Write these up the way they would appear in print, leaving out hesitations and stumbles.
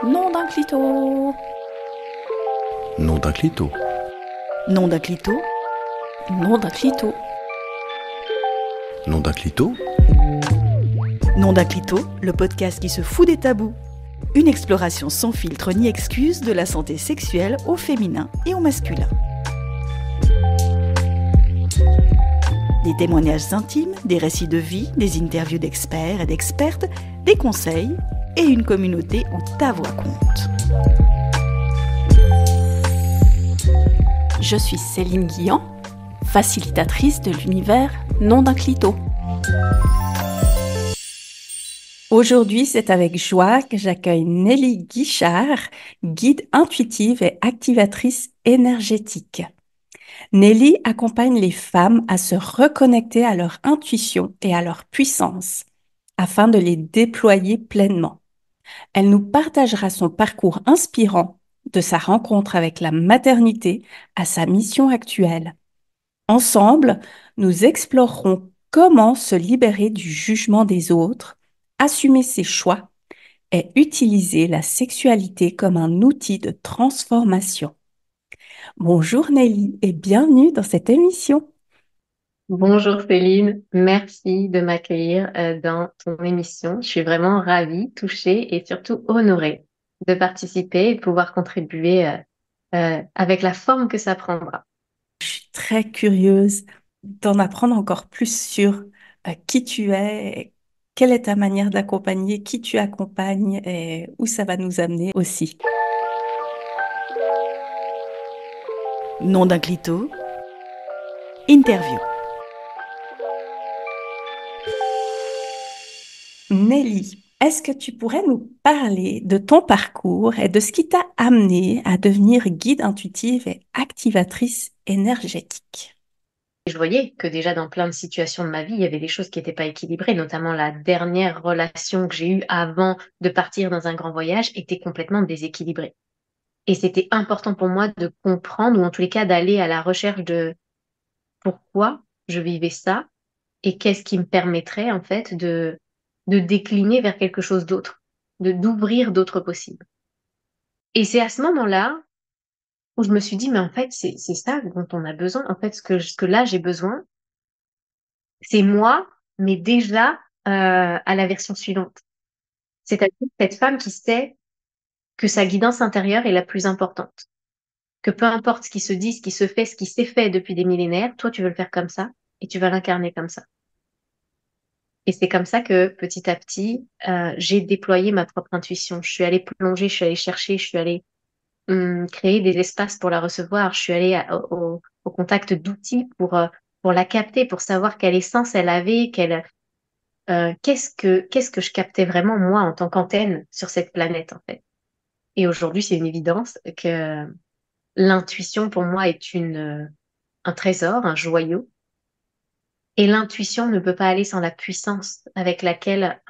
Nom d'un clito. Nom d'un clito. Nom d'un clito. Nom d'un clito. Nom d'un clito. Nom d'un clito, le podcast qui se fout des tabous. Une exploration sans filtre ni excuse de la santé sexuelle au féminin et au masculin. Des témoignages intimes, des récits de vie, des interviews d'experts et d'expertes, des conseils et une communauté où ta voix compte. Je suis Céline Guillan, facilitatrice de l'univers Nom d'un clito. Aujourd'hui, c'est avec joie que j'accueille Nelly Guichard, guide intuitive et activatrice énergétique. Nelly accompagne les femmes à se reconnecter à leur intuition et à leur puissance afin de les déployer pleinement. Elle nous partagera son parcours inspirant de sa rencontre avec la maternité à sa mission actuelle. Ensemble, nous explorerons comment se libérer du jugement des autres, assumer ses choix et utiliser la sexualité comme un outil de transformation. Bonjour Nelly et bienvenue dans cette émission. Bonjour Céline, merci de m'accueillir dans ton émission. Je suis vraiment ravie, touchée et surtout honorée de participer et de pouvoir contribuer avec la forme que ça prendra. Je suis très curieuse d'en apprendre encore plus sur qui tu es, quelle est ta manière d'accompagner, qui tu accompagnes et où ça va nous amener aussi. Nom d'un clito. Interview. Nelly, est-ce que tu pourrais nous parler de ton parcours et de ce qui t'a amené à devenir guide intuitive et activatrice énergétique? Je voyais que déjà dans plein de situations de ma vie, il y avait des choses qui n'étaient pas équilibrées, notamment la dernière relation que j'ai eue avant de partir dans un grand voyage était complètement déséquilibrée. Et c'était important pour moi de comprendre, ou en tous les cas d'aller à la recherche de pourquoi je vivais ça et qu'est-ce qui me permettrait en fait de décliner vers quelque chose d'autre, d'ouvrir d'autres possibles. Et c'est à ce moment-là où je me suis dit, mais en fait, c'est ça dont on a besoin. En fait, ce que là j'ai besoin, c'est moi, mais déjà à la version suivante. C'est-à-dire cette femme qui sait que sa guidance intérieure est la plus importante. Que peu importe ce qui se dit, ce qui se fait, ce qui s'est fait depuis des millénaires, toi tu veux le faire comme ça et tu vas l'incarner comme ça. Et c'est comme ça que petit à petit, j'ai déployé ma propre intuition. Je suis allée plonger, je suis allée chercher, je suis allée créer des espaces pour la recevoir. Je suis allée au contact d'outils pour la capter, pour savoir quelle essence elle avait, qu'est-ce que je captais vraiment moi en tant qu'antenne sur cette planète en fait. Et aujourd'hui, c'est une évidence que l'intuition pour moi est un trésor, un joyau. Et l'intuition ne peut pas aller sans la puissance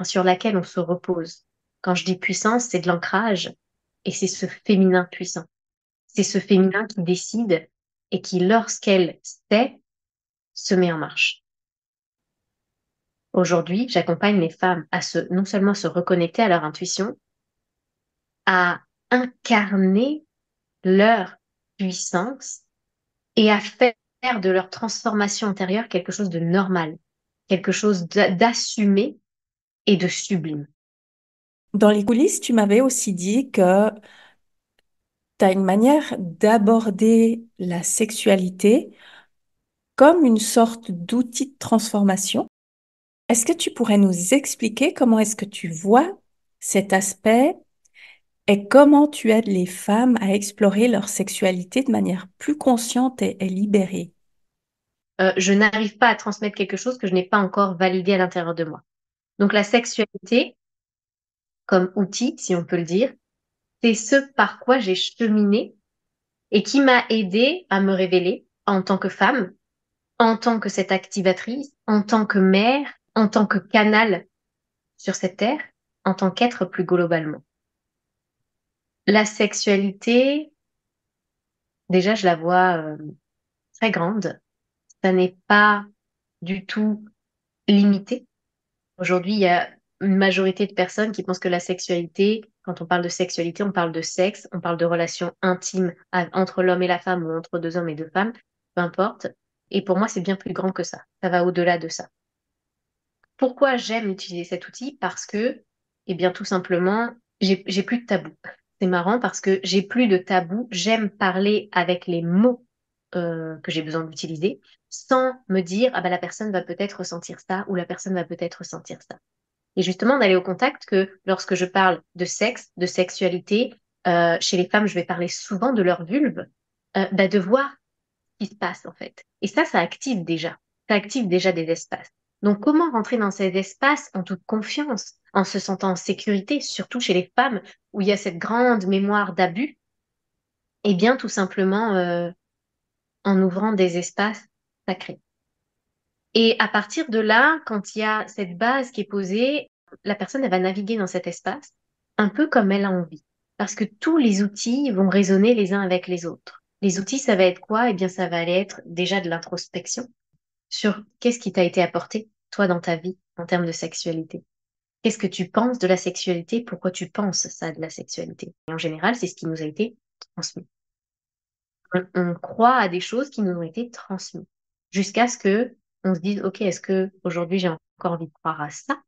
sur laquelle on se repose. Quand je dis puissance, c'est de l'ancrage et c'est ce féminin puissant. C'est ce féminin qui décide et qui, lorsqu'elle sait, se met en marche. Aujourd'hui, j'accompagne les femmes à non seulement se reconnecter à leur intuition, à incarner leur puissance et à faire de leur transformation intérieure quelque chose de normal, quelque chose d'assumé et de sublime. Dans les coulisses, tu m'avais aussi dit que tu as une manière d'aborder la sexualité comme une sorte d'outil de transformation. Est-ce que tu pourrais nous expliquer comment est-ce que tu vois cet aspect et comment tu aides les femmes à explorer leur sexualité de manière plus consciente et libérée? Je n'arrive pas à transmettre quelque chose que je n'ai pas encore validé à l'intérieur de moi. Donc la sexualité, comme outil, si on peut le dire, c'est ce par quoi j'ai cheminé et qui m'a aidé à me révéler en tant que femme, en tant que cette activatrice, en tant que mère, en tant que canal sur cette terre, en tant qu'être plus globalement. La sexualité, déjà, je la vois très grande. Ça n'est pas du tout limité. Aujourd'hui, il y a une majorité de personnes qui pensent que la sexualité, Quand on parle de sexualité, on parle de sexe, on parle de relations intimes entre l'homme et la femme ou entre deux hommes et deux femmes, peu importe. Et pour moi, c'est bien plus grand que ça. Ça va au-delà de ça. Pourquoi j'aime utiliser cet outil? Parce que, eh bien, tout simplement, j'ai plus de tabou. C'est marrant parce que j'ai plus de tabou. J'aime parler avec les mots que j'ai besoin d'utiliser sans me dire, ah bah la personne va peut-être ressentir ça ou la personne va peut-être ressentir ça. Et justement, d'aller au contact que lorsque je parle de sexe, de sexualité, chez les femmes, je vais parler souvent de leur vulve, bah, de voir ce qui se passe en fait. Et ça active déjà. Ça active déjà des espaces. Donc, comment rentrer dans ces espaces en toute confiance, en se sentant en sécurité, surtout chez les femmes où il y a cette grande mémoire d'abus? Eh bien, tout simplement en ouvrant des espaces sacrés. Et à partir de là, quand il y a cette base qui est posée, la personne, elle va naviguer dans cet espace un peu comme elle a envie. Parce que tous les outils vont résonner les uns avec les autres. Les outils, ça va être quoi? Eh bien, ça va aller être déjà de l'introspection sur qu'est-ce qui t'a été apporté, toi, dans ta vie, en termes de sexualité. Qu'est-ce que tu penses de la sexualité? Pourquoi tu penses ça de la sexualité? Et en général, c'est ce qui nous a été transmis. On croit à des choses qui nous ont été transmises. Jusqu'à ce que on se dise, OK, est-ce que aujourd'hui j'ai encore envie de croire à ça?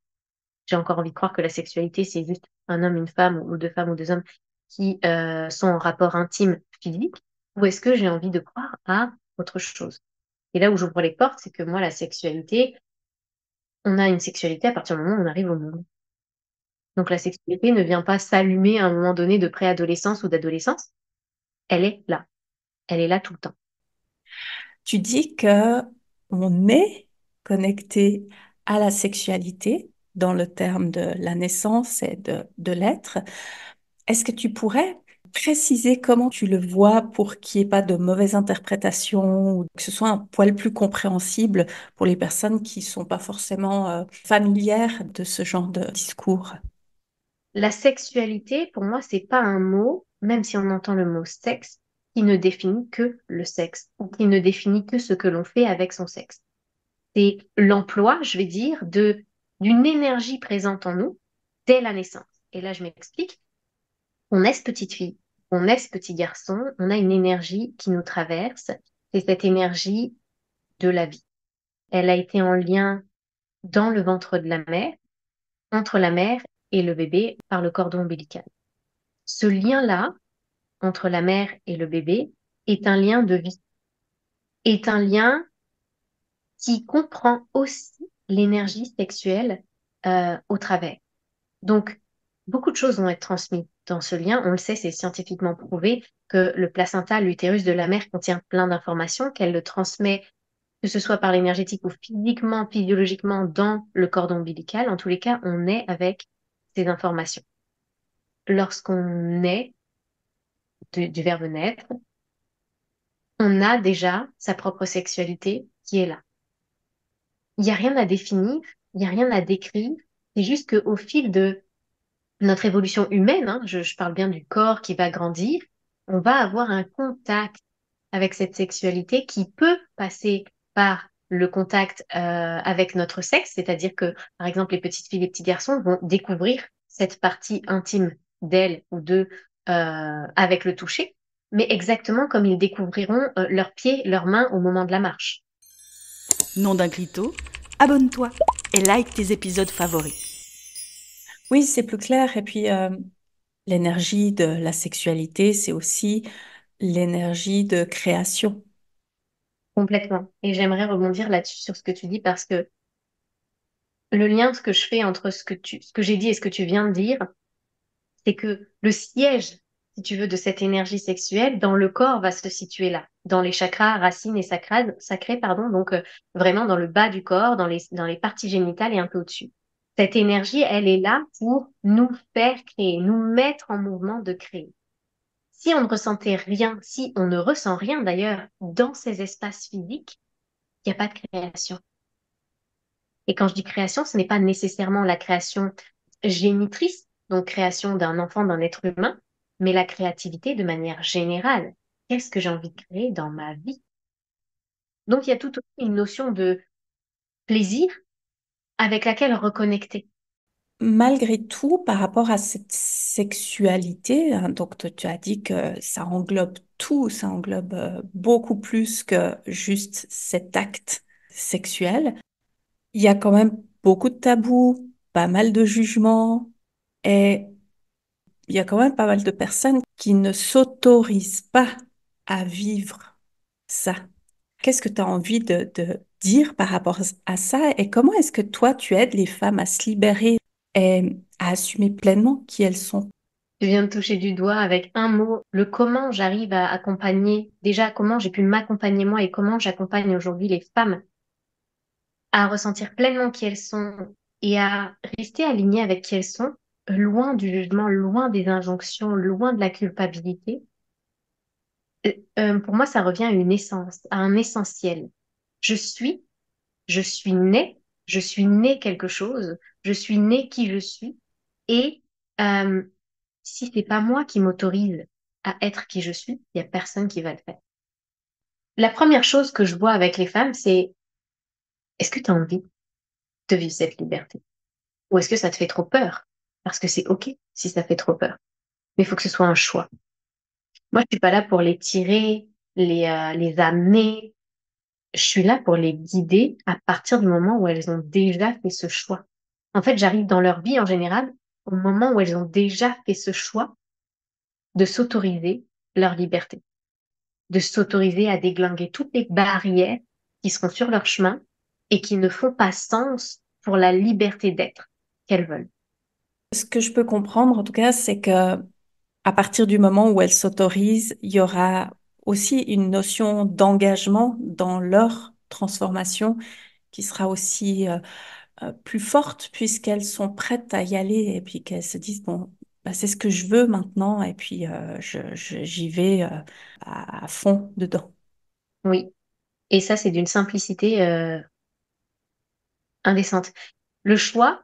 J'ai encore envie de croire que la sexualité, c'est juste un homme, une femme, ou deux femmes ou deux hommes qui sont en rapport intime physique, ou est-ce que j'ai envie de croire à autre chose? Et là où j'ouvre les portes, c'est que moi, la sexualité, on a une sexualité à partir du moment où on arrive au monde. Donc la sexualité ne vient pas s'allumer à un moment donné de préadolescence ou d'adolescence. Elle est là. Elle est là tout le temps. Tu dis que on est connecté à la sexualité dans le terme de la naissance et de l'être. Est-ce que tu pourrais préciser comment tu le vois pour qu'il n'y ait pas de mauvaise interprétation ou que ce soit un poil plus compréhensible pour les personnes qui ne sont pas forcément familières de ce genre de discours? La sexualité, pour moi, c'est pas un mot, même si on entend le mot sexe, qui ne définit que le sexe ou qui ne définit que ce que l'on fait avec son sexe. C'est l'emploi, je vais dire, d'une énergie présente en nous dès la naissance. Et là, je m'explique. On est petite fille, on est petit garçon, on a une énergie qui nous traverse. C'est cette énergie de la vie. Elle a été en lien dans le ventre de la mère, entre la mère et le bébé par le cordon ombilical. Ce lien-là, entre la mère et le bébé, est un lien de vie, est un lien qui comprend aussi l'énergie sexuelle au travers. Donc, beaucoup de choses vont être transmises dans ce lien. On le sait, c'est scientifiquement prouvé que le placenta, l'utérus de la mère contient plein d'informations, qu'elle le transmet, que ce soit par l'énergétique ou physiquement, physiologiquement, dans le cordon ombilical. En tous les cas, on est avec ces informations. Lorsqu'on est du verbe naître, on a déjà sa propre sexualité qui est là. Il n'y a rien à définir, il n'y a rien à décrire. C'est juste qu'au fil de notre évolution humaine, hein, je parle bien du corps qui va grandir, on va avoir un contact avec cette sexualité qui peut passer par le contact avec notre sexe, c'est-à-dire que, par exemple, les petites filles et les petits garçons vont découvrir cette partie intime d'elles ou d'eux avec le toucher, mais exactement comme ils découvriront leurs pieds, leurs mains au moment de la marche. Nom d'un clito, abonne-toi et like tes épisodes favoris. Oui, c'est plus clair. Et puis, l'énergie de la sexualité, c'est aussi l'énergie de création. Complètement. Et j'aimerais rebondir là-dessus sur ce que tu dis parce que le lien que je fais entre ce que j'ai dit et ce que tu viens de dire, c'est que le siège, si tu veux, de cette énergie sexuelle dans le corps va se situer là, dans les chakras racines et sacrés, pardon, donc vraiment dans le bas du corps, dans les parties génitales et un peu au-dessus. Cette énergie, elle est là pour nous faire créer, nous mettre en mouvement de créer. Si on ne ressentait rien, si on ne ressent rien d'ailleurs dans ces espaces physiques, il n'y a pas de création. Et quand je dis création, ce n'est pas nécessairement la création génitrice, donc création d'un enfant, d'un être humain, mais la créativité de manière générale. Qu'est-ce que j'ai envie de créer dans ma vie? Donc il y a toute une notion de plaisir avec laquelle reconnecter. malgré tout, par rapport à cette sexualité, hein, donc tu as dit que ça englobe tout, ça englobe beaucoup plus que juste cet acte sexuel. Il y a quand même beaucoup de tabous, pas mal de jugements et il y a quand même pas mal de personnes qui ne s'autorisent pas à vivre ça. Qu'est-ce que tu as envie de dire par rapport à ça et comment est-ce que toi, tu aides les femmes à se libérer et à assumer pleinement qui elles sont? Je viens de toucher du doigt avec un mot le comment j'arrive à accompagner, déjà comment j'ai pu m'accompagner moi et comment j'accompagne aujourd'hui les femmes à ressentir pleinement qui elles sont et à rester alignées avec qui elles sont, loin du jugement, loin des injonctions, loin de la culpabilité. Pour moi, ça revient à une essence, à un essentiel. Je suis, je suis née quelque chose, je suis née qui je suis, et euh, si c'est pas moi qui m'autorise à être qui je suis, il y a personne qui va le faire. La première chose que je vois avec les femmes, c'est est-ce que tu as envie de vivre cette liberté? Ou est-ce que ça te fait trop peur? Parce que c'est OK si ça fait trop peur. Mais il faut que ce soit un choix. Moi, je suis pas là pour les tirer, les amener. Je suis là pour les guider à partir du moment où elles ont déjà fait ce choix. En fait, j'arrive dans leur vie en général au moment où elles ont déjà fait ce choix de s'autoriser leur liberté, de s'autoriser à déglinguer toutes les barrières qui seront sur leur chemin et qui ne font pas sens pour la liberté d'être qu'elles veulent. Ce que je peux comprendre, en tout cas, c'est que à partir du moment où elles s'autorisent, il y aura aussi une notion d'engagement dans leur transformation qui sera aussi plus fortes puisqu'elles sont prêtes à y aller et puis qu'elles se disent, bon, bah, c'est ce que je veux maintenant et puis j'y vais à fond dedans. Oui. Et ça, c'est d'une simplicité indécente. Le choix,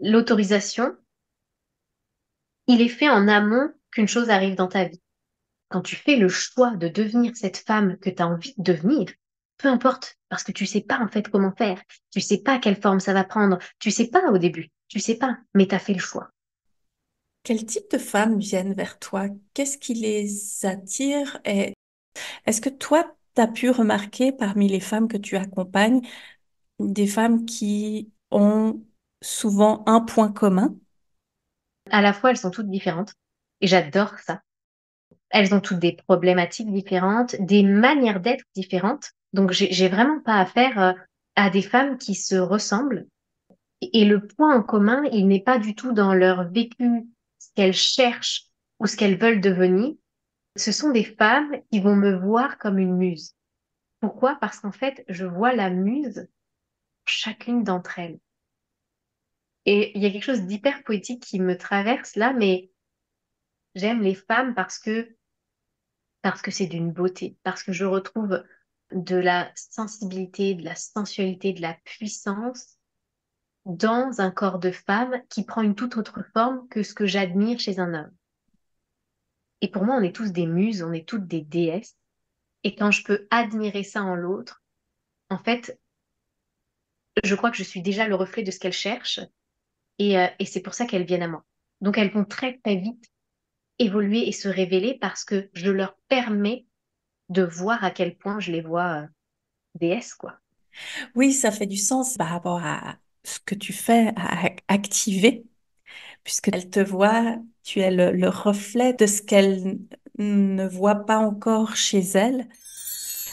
l'autorisation, il est fait en amont qu'une chose arrive dans ta vie. Quand tu fais le choix de devenir cette femme que tu as envie de devenir, peu importe, parce que tu sais pas en fait comment faire, tu sais pas quelle forme ça va prendre, tu sais pas au début, tu sais pas, mais tu as fait le choix. Quel type de femmes viennent vers toi? Qu'est-ce qui les attire? Et est-ce que toi, tu as pu remarquer parmi les femmes que tu accompagnes des femmes qui ont souvent un point commun? À la fois, elles sont toutes différentes, et j'adore ça. Elles ont toutes des problématiques différentes, des manières d'être différentes. Donc, j'ai vraiment pas affaire à des femmes qui se ressemblent. Et le point en commun, il n'est pas du tout dans leur vécu, ce qu'elles cherchent ou ce qu'elles veulent devenir. Ce sont des femmes qui vont me voir comme une muse. Pourquoi? Parce qu'en fait, je vois la muse en chacune d'entre elles. Et il y a quelque chose d'hyper poétique qui me traverse là, mais j'aime les femmes parce que c'est d'une beauté, parce que je retrouve de la sensibilité, de la sensualité, de la puissance dans un corps de femme qui prend une toute autre forme que ce que j'admire chez un homme. Et pour moi, on est tous des muses, on est toutes des déesses. Et quand je peux admirer ça en l'autre, en fait, je crois que je suis déjà le reflet de ce qu'elles cherchent et c'est pour ça qu'elles viennent à moi. Donc elles vont très très vite évoluer et se révéler parce que je leur permets de voir à quel point je les vois déesses, quoi. Oui, ça fait du sens par rapport à ce que tu fais, à activer, puisqu'elle te voit, tu es le reflet de ce qu'elle ne voit pas encore chez elle.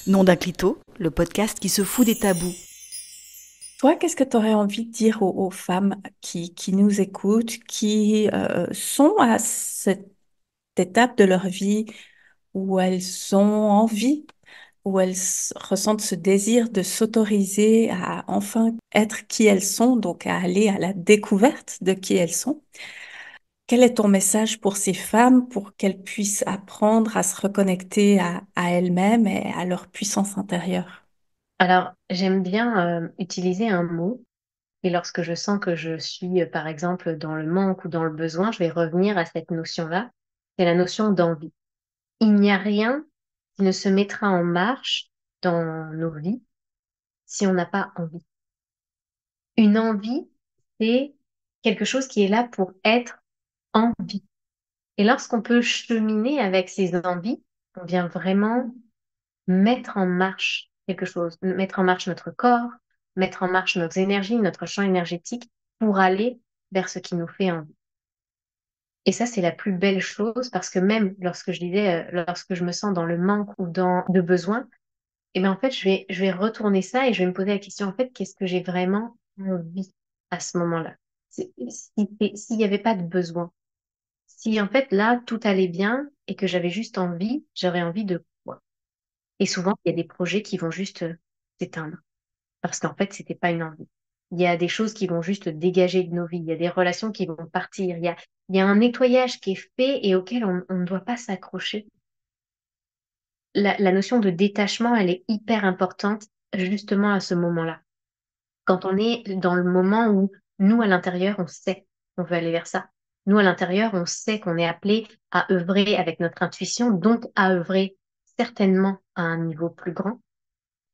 Nom d'un clito, le podcast qui se fout des tabous. Toi, qu'est-ce que tu aurais envie de dire aux femmes qui nous écoutent, qui sont à cette étape de leur vie où elles ont envie, où elles ressentent ce désir de s'autoriser à enfin être qui elles sont, donc à aller à la découverte de qui elles sont? Quel est ton message pour ces femmes pour qu'elles puissent apprendre à se reconnecter à elles-mêmes et à leur puissance intérieure? Alors, j'aime bien utiliser un mot et lorsque je sens que je suis, par exemple, dans le manque ou dans le besoin, je vais revenir à cette notion-là. C'est la notion d'envie. Il n'y a rien qui ne se mettra en marche dans nos vies si on n'a pas envie. Une envie, c'est quelque chose qui est là pour être en vie. Et lorsqu'on peut cheminer avec ces envies, on vient vraiment mettre en marche quelque chose, mettre en marche notre corps, mettre en marche notre énergie, notre champ énergétique pour aller vers ce qui nous fait envie. Et ça, c'est la plus belle chose parce que même lorsque je disais, lorsque je me sens dans le manque ou dans le besoin, et bien en fait, je vais retourner ça et je vais me poser la question, en fait, qu'est-ce que j'ai vraiment envie à ce moment-là? S'il n'y avait pas de besoin, si en fait là, tout allait bien et que j'avais juste envie, j'aurais envie de quoi? Et souvent, il y a des projets qui vont juste s'éteindre parce qu'en fait, c'était pas une envie. Il y a des choses qui vont juste dégager de nos vies. Il y a des relations qui vont partir. Il y a un nettoyage qui est fait et auquel on ne doit pas s'accrocher. La notion de détachement, elle est hyper importante justement à ce moment-là. Quand on est dans le moment où nous, à l'intérieur, on sait qu'on veut aller vers ça. Nous, à l'intérieur, on sait qu'on est appelé à œuvrer avec notre intuition, donc à œuvrer certainement à un niveau plus grand,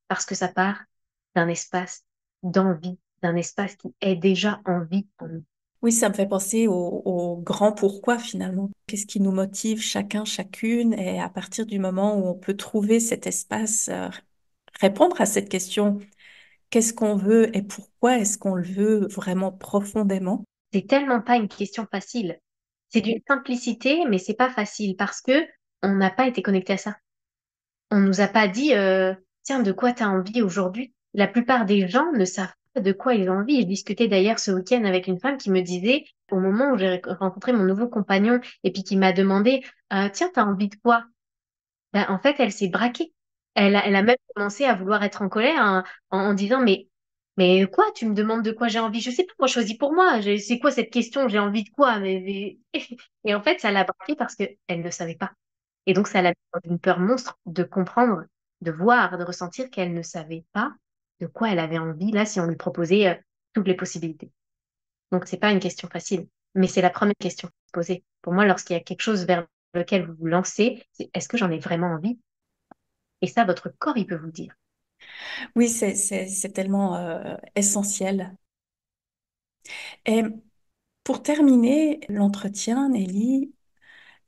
parce que ça part d'un espace d'envie, d'un espace qui est déjà en vie en nous. Oui, ça me fait penser au grand pourquoi finalement. Qu'est-ce qui nous motive chacun, chacune, et à partir du moment où on peut trouver cet espace, répondre à cette question, qu'est-ce qu'on veut et pourquoi est-ce qu'on le veut vraiment profondément? C'est tellement pas une question facile. C'est d'une simplicité, mais c'est pas facile parce que on n'a pas été connecté à ça. On nous a pas dit, tiens, de quoi tu as envie aujourd'hui? La plupart des gens ne savent pas de quoi ils ont envie. Je discutais d'ailleurs ce week-end avec une femme qui me disait, au moment où j'ai rencontré mon nouveau compagnon et puis qui m'a demandé, tiens, t'as envie de quoi? Ben, en fait, elle s'est braquée. Elle a même commencé à vouloir être en colère en disant, mais quoi, tu me demandes de quoi j'ai envie? Je sais pas, moi, choisis pour moi. C'est quoi cette question? J'ai envie de quoi? Et en fait, ça l'a braquée parce qu'elle ne savait pas. Et donc, ça l'a mis dans une peur monstre de comprendre, de voir, de ressentir qu'elle ne savait pas de quoi elle avait envie, là, si on lui proposait toutes les possibilités. Donc, c'est pas une question facile, mais c'est la première question à se poser. Pour moi, lorsqu'il y a quelque chose vers lequel vous vous lancez, c'est est-ce que j'en ai vraiment envie? Et ça, votre corps, il peut vous le dire. Oui, c'est tellement essentiel. Et pour terminer l'entretien, Nelly,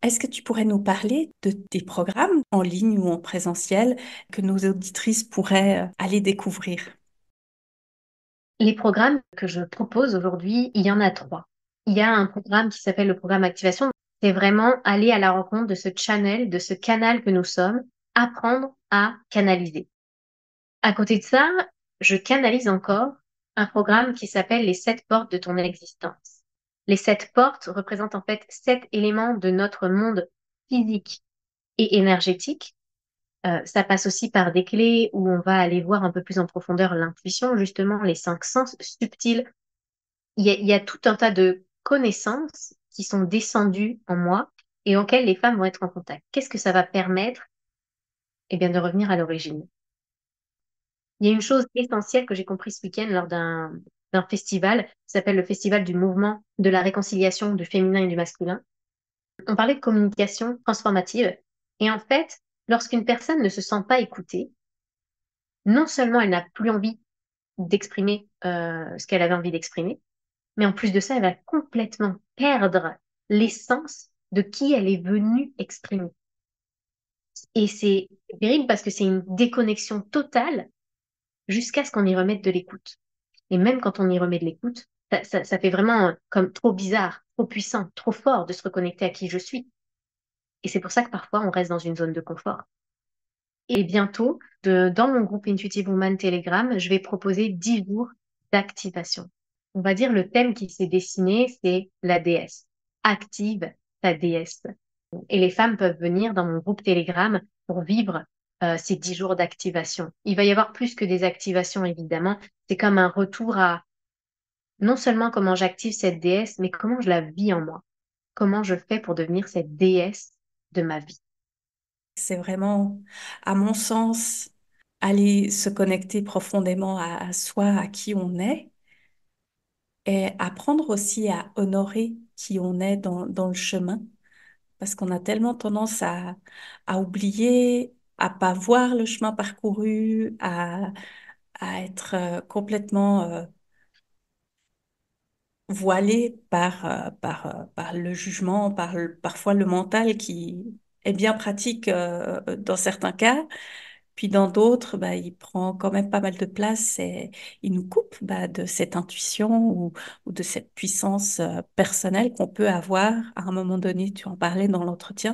est-ce que tu pourrais nous parler de tes programmes en ligne ou en présentiel que nos auditrices pourraient aller découvrir? Les programmes que je propose aujourd'hui, il y en a trois. Il y a un programme qui s'appelle le programme Activation. C'est vraiment aller à la rencontre de ce channel, de ce canal que nous sommes, apprendre à canaliser. À côté de ça, je canalise encore un programme qui s'appelle les 7 portes de ton existence. Les 7 portes représentent en fait 7 éléments de notre monde physique et énergétique. Ça passe aussi par des clés où on va aller voir un peu plus en profondeur l'intuition, justement, les 5 sens subtils. Il y a tout un tas de connaissances qui sont descendues en moi et auxquelles les femmes vont être en contact. Qu'est-ce que ça va permettre? Eh bien, de revenir à l'origine. Il y a une chose essentielle que j'ai compris ce week-end lors d'un festival qui s'appelle le Festival du mouvement de la réconciliation du féminin et du masculin. On parlait de communication transformative. Et en fait, lorsqu'une personne ne se sent pas écoutée, non seulement elle n'a plus envie d'exprimer ce qu'elle avait envie d'exprimer, mais en plus de ça, elle va complètement perdre l'essence de qui elle est venue exprimer. Et c'est terrible parce que c'est une déconnexion totale jusqu'à ce qu'on y remette de l'écoute. Et même quand on y remet de l'écoute, ça fait vraiment comme trop bizarre, trop puissant, trop fort de se reconnecter à qui je suis. Et c'est pour ça que parfois on reste dans une zone de confort. Et bientôt, dans mon groupe Intuitive Woman Telegram, je vais proposer 10 jours d'activation. On va dire le thème qui s'est dessiné, c'est la déesse. Active ta déesse. Et les femmes peuvent venir dans mon groupe Telegram pour vivre ces 10 jours d'activation. Il va y avoir plus que des activations, évidemment. C'est comme un retour à non seulement comment j'active cette déesse, mais comment je la vis en moi. Comment je fais pour devenir cette déesse de ma vie. C'est vraiment, à mon sens, aller se connecter profondément à soi, à qui on est, et apprendre aussi à honorer qui on est dans le chemin, parce qu'on a tellement tendance à oublier, à pas voir le chemin parcouru, à être complètement voilée par le jugement, parfois le mental qui est bien pratique dans certains cas, puis dans d'autres, bah, il prend quand même pas mal de place et il nous coupe de cette intuition ou de cette puissance personnelle qu'on peut avoir à un moment donné, tu en parlais dans l'entretien,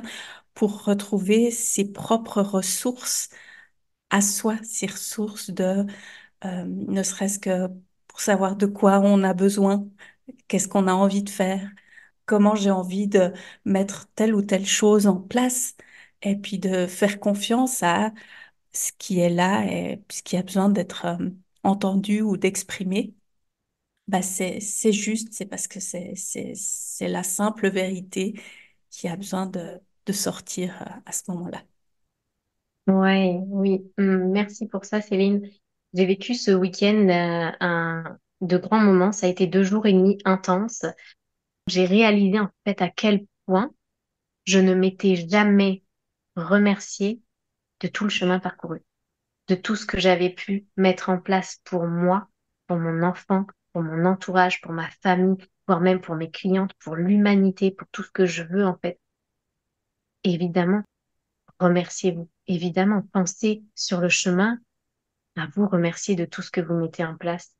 pour retrouver ses propres ressources à soi, ses ressources ne serait-ce que pour savoir de quoi on a besoin, qu'est-ce qu'on a envie de faire, comment j'ai envie de mettre telle ou telle chose en place, et puis de faire confiance à ce qui est là et ce qui a besoin d'être entendu ou d'exprimer. C'est juste, c'est parce que c'est la simple vérité qui a besoin de sortir à ce moment-là. Ouais, oui. Merci pour ça, Céline. J'ai vécu ce week-end de grands moments. Ça a été 2 jours et demi intenses. J'ai réalisé en fait à quel point je ne m'étais jamais remerciée de tout le chemin parcouru, de tout ce que j'avais pu mettre en place pour moi, pour mon enfant, pour mon entourage, pour ma famille, voire même pour mes clientes, pour l'humanité, pour tout ce que je veux en fait. Évidemment, remerciez-vous. Évidemment, pensez sur le chemin à vous remercier de tout ce que vous mettez en place,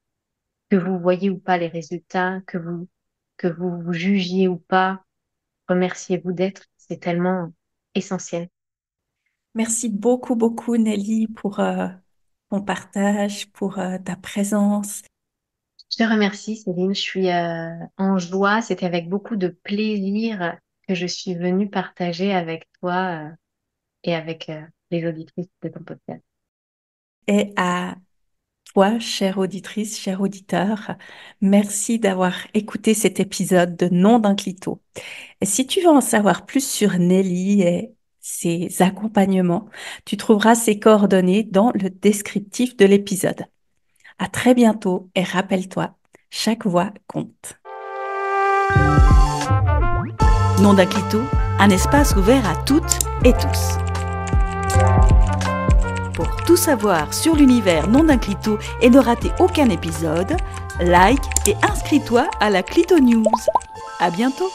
que vous voyez ou pas les résultats, que vous vous jugiez ou pas. Remerciez-vous d'être, c'est tellement essentiel. Merci beaucoup, beaucoup, Nelly, pour ton partage, pour ta présence. Je te remercie, Céline. Je suis en joie. C'était avec beaucoup de plaisir que je suis venue partager avec toi et avec les auditrices de ton podcast. Et à toi, chère auditrice, cher auditeur, merci d'avoir écouté cet épisode de Nom d'un clito. Et si tu veux en savoir plus sur Nelly et ses accompagnements, tu trouveras ses coordonnées dans le descriptif de l'épisode. À très bientôt et rappelle-toi, chaque voix compte. Nom d'un clito, un espace ouvert à toutes et tous. Pour tout savoir sur l'univers Nom d'un clito et ne rater aucun épisode, like et inscris-toi à la Clito News. À bientôt!